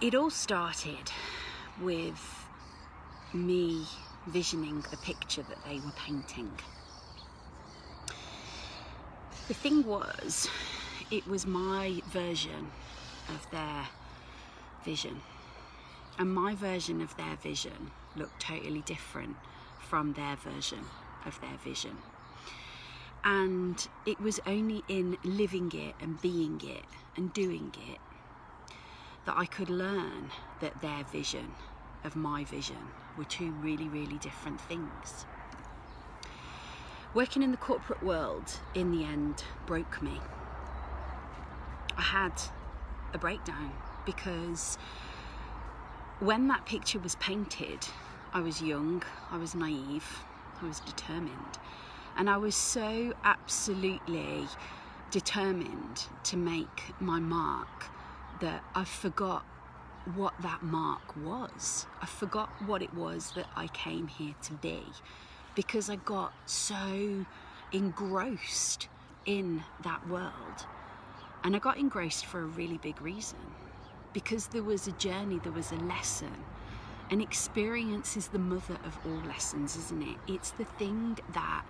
It all started with me visioning the picture that they were painting. The thing was, it was my version of their vision, and my version of their vision looked totally different from their version of their vision. And it was only in living it and being it and doing it that I could learn that their vision of my vision were two really, really different things. Working in the corporate world, in the end, broke me. I had a breakdown because when that picture was painted, I was young, I was naive, I was determined, and I was so absolutely determined to make my mark that I forgot what that mark was. I forgot what it was that I came here to be, because I got so engrossed in that world. And I got engrossed for a really big reason, because there was a journey, there was a lesson. And experience is the mother of all lessons, isn't it? It's the thing that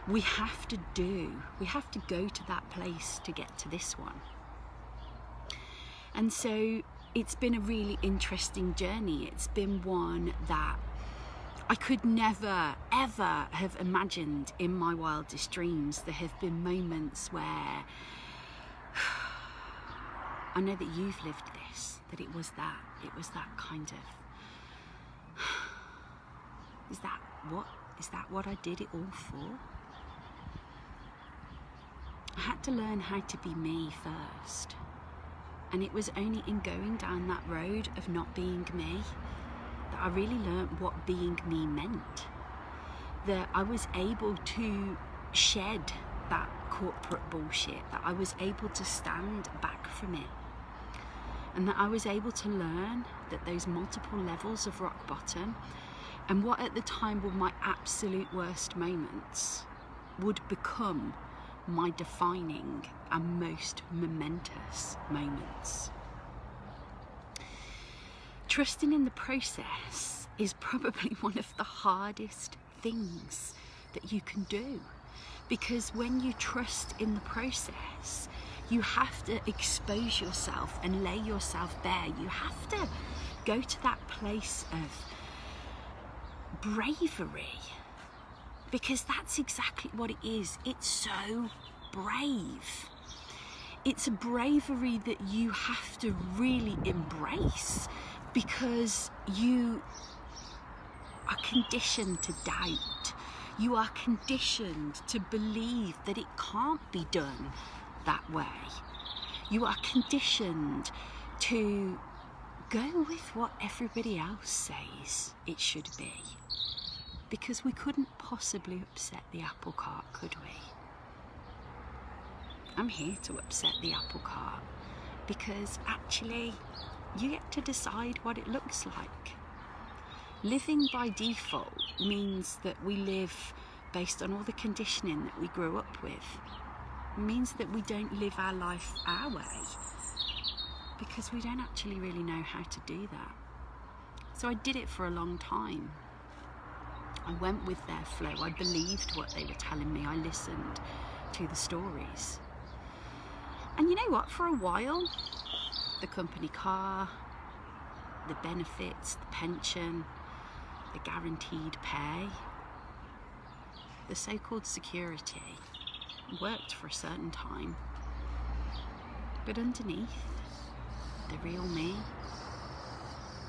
we have to do. We have to go to that place to get to this one. And so it's been a really interesting journey. It's been one that I could never, ever have imagined in my wildest dreams. There have been moments where I know that you've lived this, that it was that kind of, is that what I did it all for? I had to learn how to be me first. And it was only in going down that road of not being me that I really learned what being me meant. That I was able to shed that corporate bullshit, that I was able to stand back from it, and that I was able to learn that those multiple levels of rock bottom and what at the time were my absolute worst moments would become my defining and most momentous moments. Trusting in the process is probably one of the hardest things that you can do, because when you trust in the process, you have to expose yourself and lay yourself bare. You have to go to that place of bravery, because that's exactly what it is. It's so brave. It's a bravery that you have to really embrace, because you are conditioned to doubt. You are conditioned to believe that it can't be done that way. You are conditioned to go with what everybody else says it should be, because we couldn't possibly upset the apple cart, could we? I'm here to upset the apple cart, because actually you get to decide what it looks like. Living by default means that we live based on all the conditioning that we grew up with. It means that we don't live our life our way, because we don't actually really know how to do that. So I did it for a long time. I went with their flow. I believed what they were telling me. I listened to the stories. And you know what? For a while, the company car, the benefits, the pension, the guaranteed pay, the so-called security worked for a certain time. But underneath, the real me,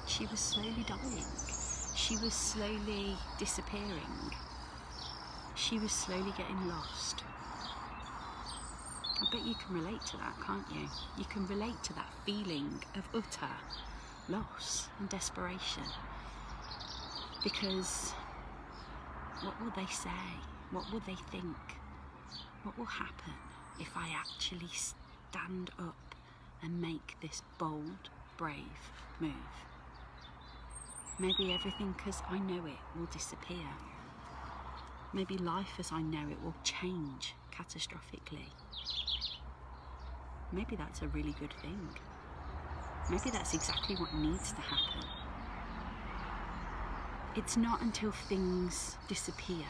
she was slowly dying. She was slowly disappearing. She was slowly getting lost. I bet you can relate to that, can't you? You can relate to that feeling of utter loss and desperation. Because what will they say? What will they think? What will happen if I actually stand up and make this bold, brave move? Maybe everything as I know it will disappear. Maybe life as I know it will change catastrophically. Maybe that's a really good thing. maybe that's exactly what needs to happen. It's not until things disappear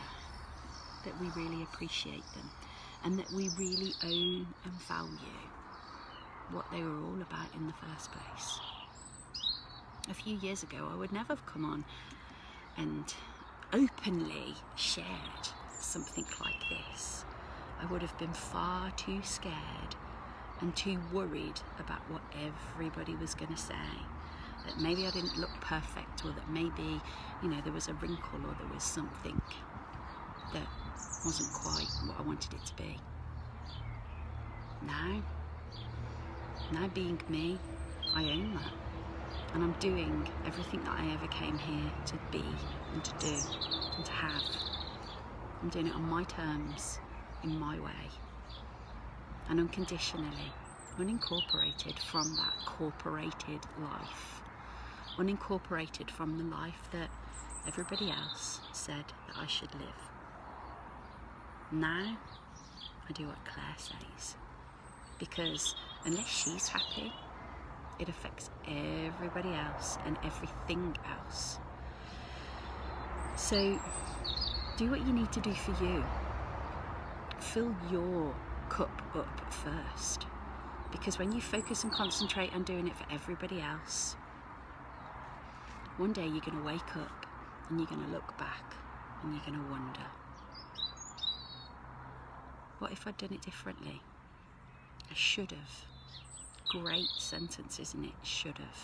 that we really appreciate them, and that we really own and value what they were all about in the first place. A few years ago, I would never have come on and openly shared something like this. I would have been far too scared and too worried about what everybody was going to say. That maybe I didn't look perfect, or that maybe, there was a wrinkle, or there was something that wasn't quite what I wanted it to be. Now being me, I own that. And I'm doing everything that I ever came here to be and to do and to have. I'm doing it on my terms, in my way, and unconditionally, unincorporated from that corporated life, unincorporated from the life that everybody else said that I should live. Now I do what Claire says, because unless she's happy, it affects everybody else and everything else. So do what you need to do for you. Fill your cup up first, because when you focus and concentrate on doing it for everybody else, one day you're going to wake up and you're going to look back and you're going to wonder, what if I'd done it differently? I should have. Great sentence, isn't it? Should have.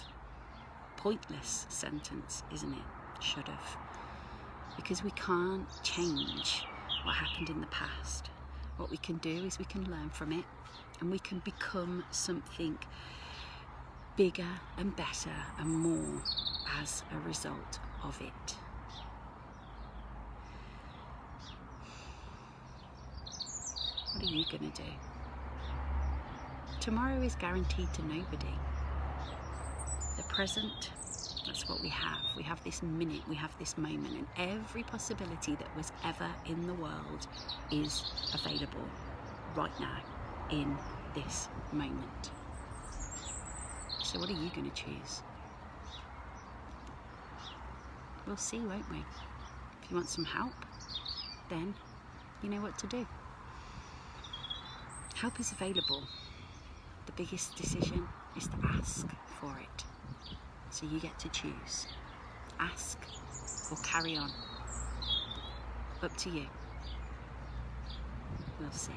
Pointless sentence, isn't it? Should have. Because we can't change what happened in the past. What we can do is we can learn from it, and we can become something bigger and better and more as a result of it. What are you going to do? Tomorrow is guaranteed to nobody. The present, that's what we have. We have this minute, we have this moment, and every possibility that was ever in the world is available right now, in this moment. So what are you going to choose? We'll see, won't we? If you want some help, then you know what to do. Help is available. The biggest decision is to ask for it. So you get to choose. Ask or carry on. Up to you. We'll see.